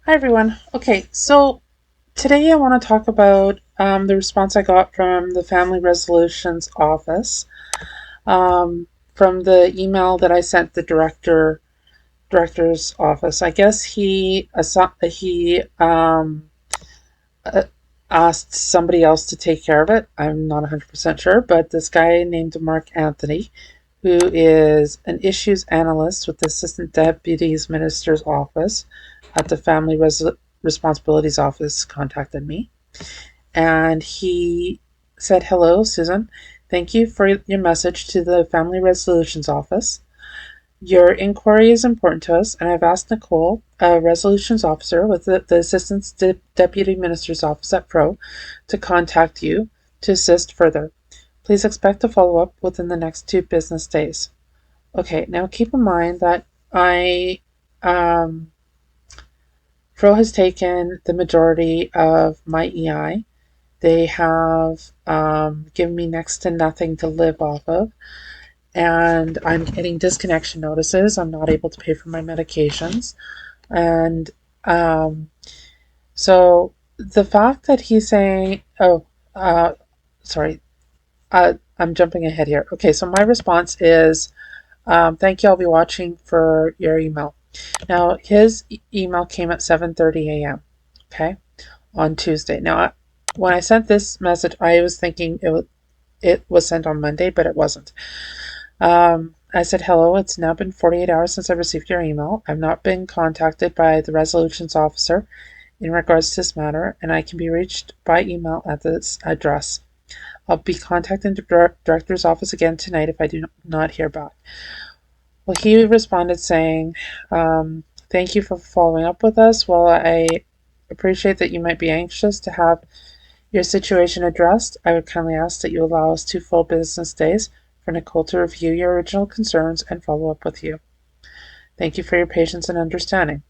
Hi everyone. Okay, so today I want to talk about the response I got from the Family Resolutions Office from the email that I sent the director's office. I guess he uh, asked somebody else to take care of it. I'm not 100% sure, but this guy named Mark Anthony, who is an issues analyst with the Assistant Deputy Minister's Office at the Responsibilities Office, contacted me. And he said, "Hello, Susan. Thank you for your message to the Family Resolutions Office. Your inquiry is important to us, and I've asked Nicole, a resolutions officer with the Assistant Deputy Minister's Office at FRO, to contact you to assist further. Please expect to follow up within the next 2 business days." Okay, now keep in mind that um, FRO has taken the majority of my EI. They have given me next to nothing to live off of, and I'm getting disconnection notices. I'm not able to pay for my medications. And um, so the fact that he's saying, sorry, I'm jumping ahead here. Okay, so my response is, thank you. I'll be watching for your email. Now, his email came at 7:30 a.m. Okay, on Tuesday. Now, when I sent this message, I was thinking it was sent on Monday, but it wasn't. I said, "Hello, it's now been 48 hours since I received your email. I've not been contacted by the resolutions officer in regards to this matter, and I can be reached by email at this address. I'll be contacting the director's office again tonight if I do not hear back." Well, he responded saying, "Thank you for following up with us. While I appreciate that you might be anxious to have your situation addressed, I would kindly ask that you allow us 2 full business days for Nicole to review your original concerns and follow up with you. Thank you for your patience and understanding."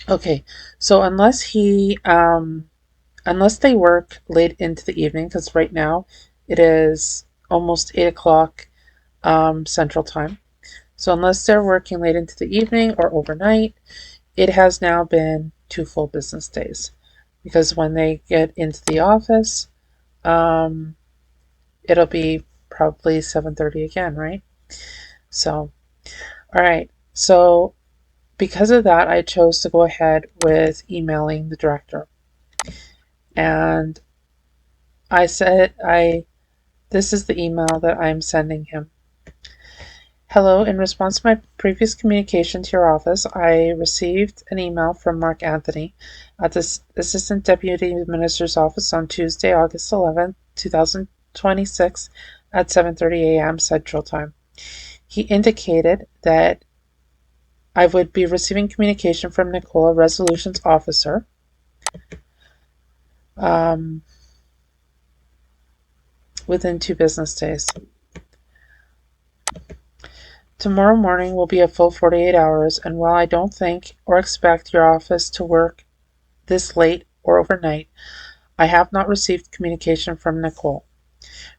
Okay, so unless they work late into the evening, because right now it is almost 8 o'clock Central Time. So unless they're working late into the evening or overnight, it has now been 2 full business days. Because when they get into the office, um, it'll be probably 7:30 again, right? So, all right. So because of that, I chose to go ahead with emailing the director. And I said, this is the email that I'm sending him. "Hello, in response to my previous communication to your office, I received an email from Mark Anthony at the Assistant Deputy Minister's Office on Tuesday, August 11th, 2026 at 7:30 a.m. Central Time. He indicated that I would be receiving communication from Nicole, Resolutions Officer, um, within 2 business days. Tomorrow morning will be a full 48 hours, and while I don't think or expect your office to work this late or overnight, I have not received communication from Nicole.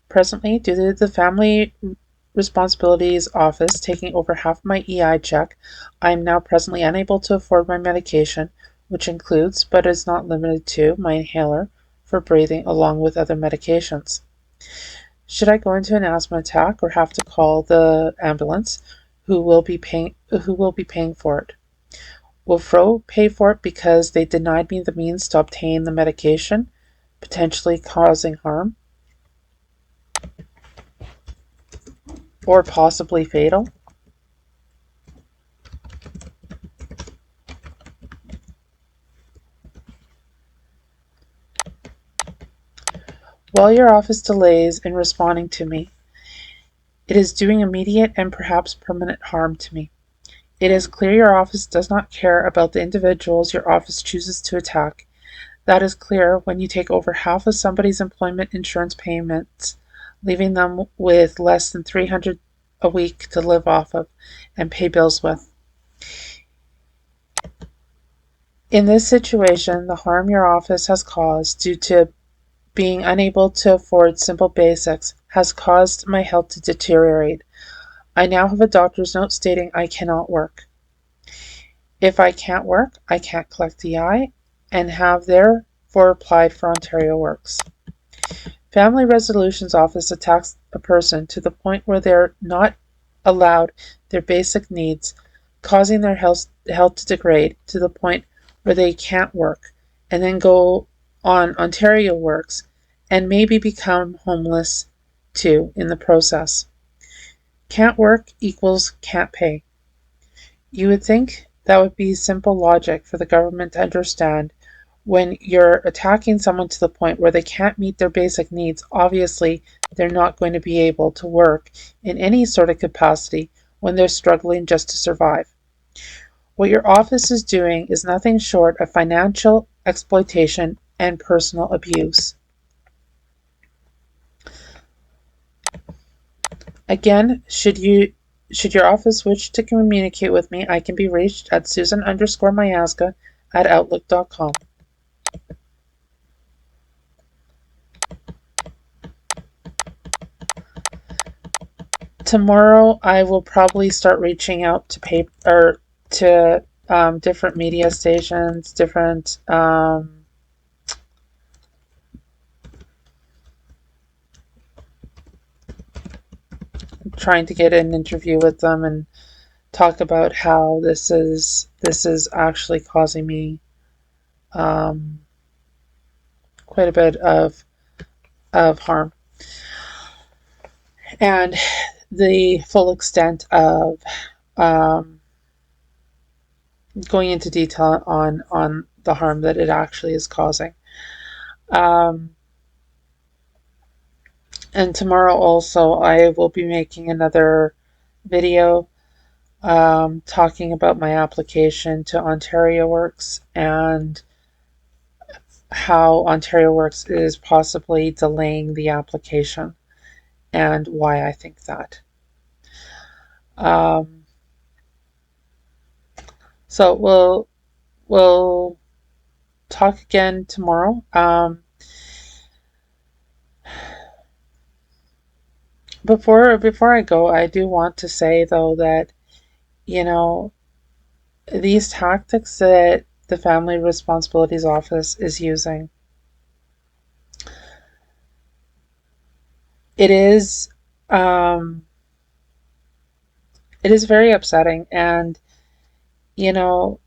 Presently, due to the Family Responsibilities Office taking over half my EI check, I am now presently unable to afford my medication, which includes, but is not limited to, my inhaler for breathing along with other medications. Should I go into an asthma attack or have to call the ambulance, who will be paying for it? Will FRO pay for it because they denied me the means to obtain the medication, potentially causing harm or possibly fatal?" While your office delays in responding to me, it is doing immediate and perhaps permanent harm to me. It is clear your office does not care about the individuals your office chooses to attack. That is clear when you take over half of somebody's employment insurance payments, leaving them with less than $300 a week to live off of and pay bills with. In this situation, the harm your office has caused due to being unable to afford simple basics has caused my health to deteriorate. I now have a doctor's note stating I cannot work. If I can't work, I can't collect EI and have therefore applied for Ontario Works. Family Resolutions Office attacks a person to the point where they're not allowed their basic needs, causing their health to degrade to the point where they can't work, and then go on Ontario Works and maybe become homeless too in the process. Can't work equals can't pay. You would think that would be simple logic for the government to understand. When you're attacking someone to the point where they can't meet their basic needs, obviously they're not going to be able to work in any sort of capacity when they're struggling just to survive. What your office is doing is nothing short of financial exploitation and personal abuse. Again, should your office wish to communicate with me, I can be reached at Susan_Miasga at Outlook.com. Tomorrow I will probably start reaching out to different media stations, different trying to get an interview with them and talk about how this is actually causing me quite a bit of harm, and the full extent of going into detail on the harm that it actually is causing. And tomorrow also I will be making another video talking about my application to Ontario Works and how Ontario Works is possibly delaying the application and why I think that. So we'll talk again tomorrow. Before I go, I do want to say though that, you know, these tactics that the Family Responsibilities Office is using, it is very upsetting. And you know,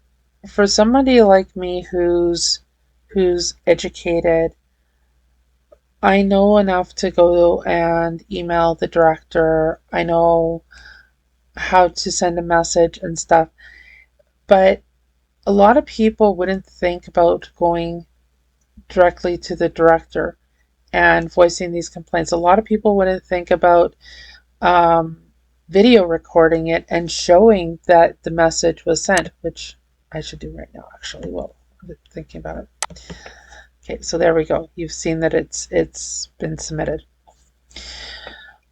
for somebody like me who's educated, I know enough to go and email the director. I know how to send a message and stuff. But a lot of people wouldn't think about going directly to the director and voicing these complaints. A lot of people wouldn't think about video recording it and showing that the message was sent, which I should do right now, actually. Well, I'm thinking about it. Okay, so there we go. You've seen that it's been submitted.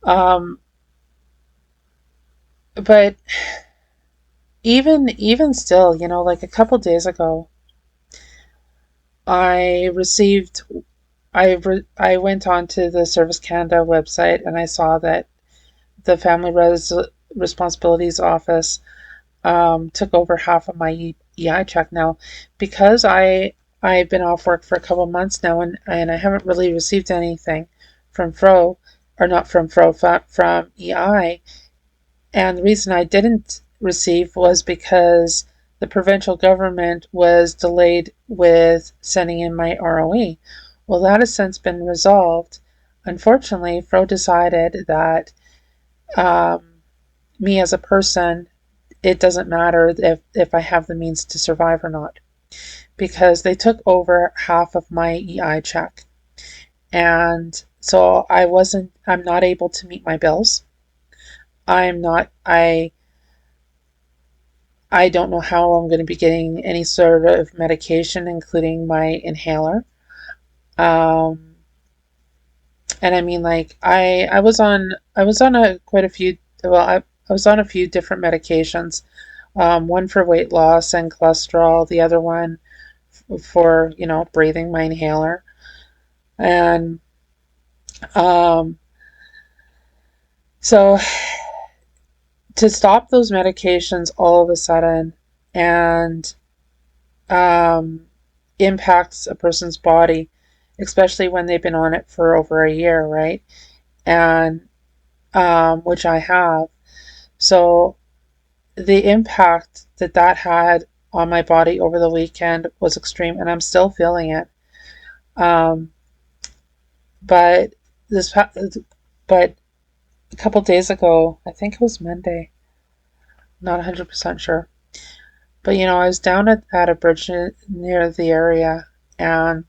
But even still, you know, like a couple days ago, I went onto the Service Canada website and I saw that the Family Responsibilities Office took over half of my EI check now, because I've been off work for a couple months now, and I haven't really received anything from FRO, or not from FRO, from EI. And the reason I didn't receive was because the provincial government was delayed with sending in my ROE. Well, that has since been resolved. Unfortunately, FRO decided that me as a person, it doesn't matter if I have the means to survive or not, because they took over half of my EI check. And so I'm not able to meet my bills. I don't know how I'm going to be getting any sort of medication, including my inhaler. And I mean, like, I was on quite a few, well, I was on a few different medications, one for weight loss and cholesterol, the other one for, you know, breathing, my inhaler. And so to stop those medications all of a sudden, and um, impacts a person's body, especially when they've been on it for over a year, right? And which I have. So the impact that that had on my body over the weekend was extreme, and I'm still feeling it. Um, but this, but a couple days ago, I think it was Monday, not 100% sure. But I was down at a bridge near the area, and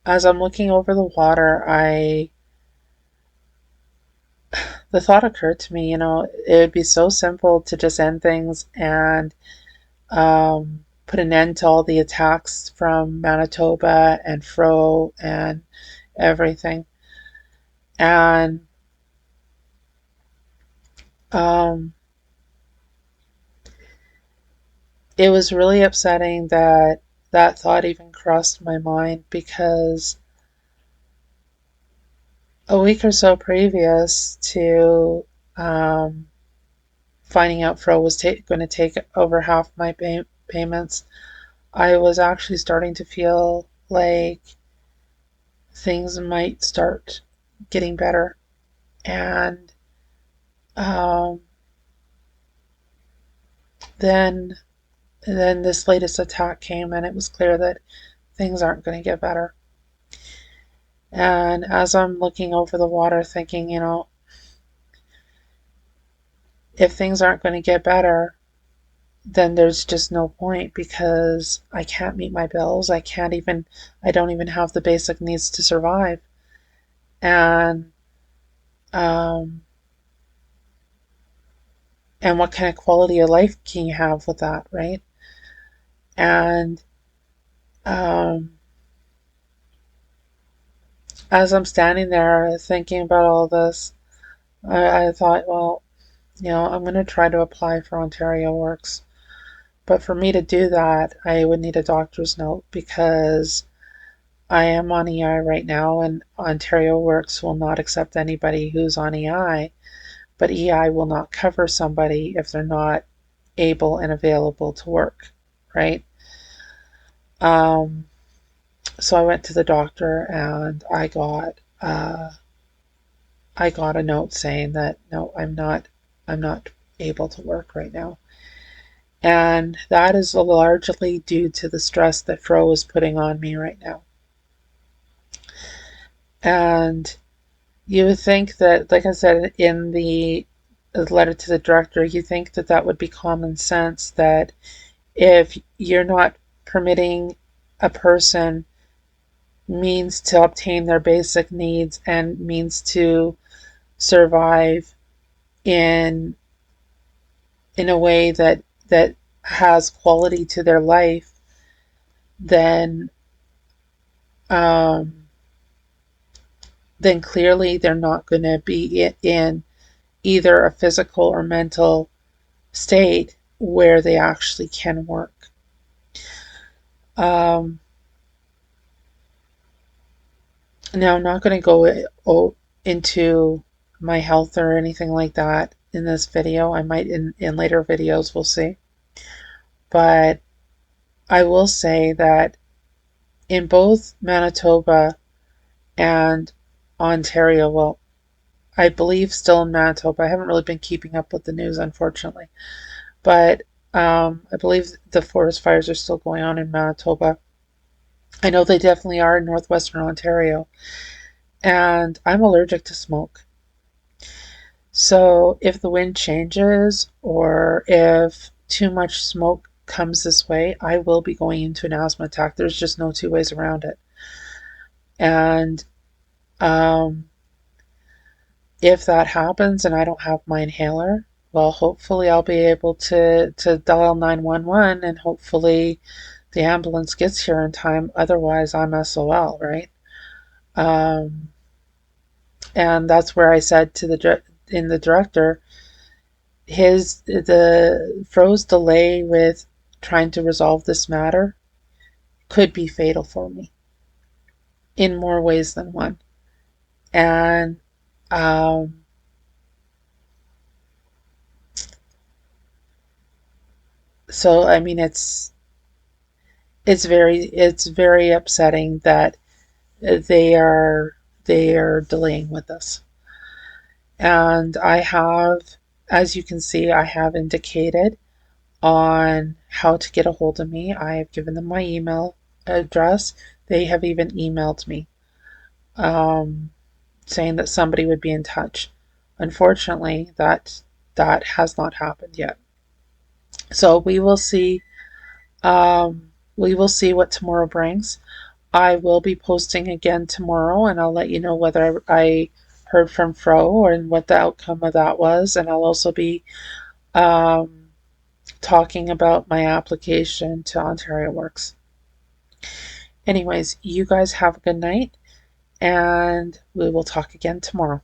as I'm looking over the water, the thought occurred to me, it would be so simple to just end things and put an end to all the attacks from Manitoba and FRO and everything. And um, it was really upsetting that that thought even crossed my mind, because a week or so previous to um, finding out FRO was going to take over half my payments, I was actually starting to feel like things might start getting better. And um, then then this latest attack came, and it was clear that things aren't going to get better. And as I'm looking over the water, thinking, if things aren't going to get better, then there's just no point, because I can't meet my bills. I don't even have the basic needs to survive. And um, and what kind of quality of life can you have with that, right? And um, as I'm standing there thinking about all this, I thought, well, I'm going to try to apply for Ontario Works. But for me to do that, I would need a doctor's note, because I am on EI right now, and Ontario Works will not accept anybody who's on EI, but EI will not cover somebody if they're not able and available to work, right? Um, so I went to the doctor, and I got a note saying that no, I'm not able to work right now. And that is largely due to the stress that FRO is putting on me right now. And you would think that, like I said in the letter to the director, you think that that would be common sense, that if you're not permitting a person means to obtain their basic needs and means to survive in a way that has quality to their life, then um, then clearly they're not going to be in either a physical or mental state where they actually can work. Um, Now, I'm not going to go into my health or anything like that in this video. I might in later videos, we'll see. But I will say that in both Manitoba and Ontario, well, I believe still in Manitoba. I haven't really been keeping up with the news, unfortunately. But I believe the forest fires are still going on in Manitoba. I know they definitely are in northwestern Ontario. And I'm allergic to smoke. So if the wind changes, or if too much smoke comes this way, I will be going into an asthma attack. There's just no two ways around it. And um, if that happens and I don't have my inhaler, well, hopefully I'll be able to dial 911, and hopefully the ambulance gets here in time. Otherwise, I'm SOL, right? Um, and that's where I said to the director, the FRO's delay with trying to resolve this matter could be fatal for me in more ways than one. And um, So I mean, it's very upsetting that they are they are delaying with this. And I have, as you can see, I have indicated on how to get a hold of me. I have given them my email address. They have even emailed me um, saying that somebody would be in touch. Unfortunately, that has not happened yet. So we will see what tomorrow brings. I will be posting again tomorrow, and I'll let you know whether I heard from FRO and what the outcome of that was. And I'll also be um, talking about my application to Ontario Works. Anyways, you guys have a good night, and we will talk again tomorrow.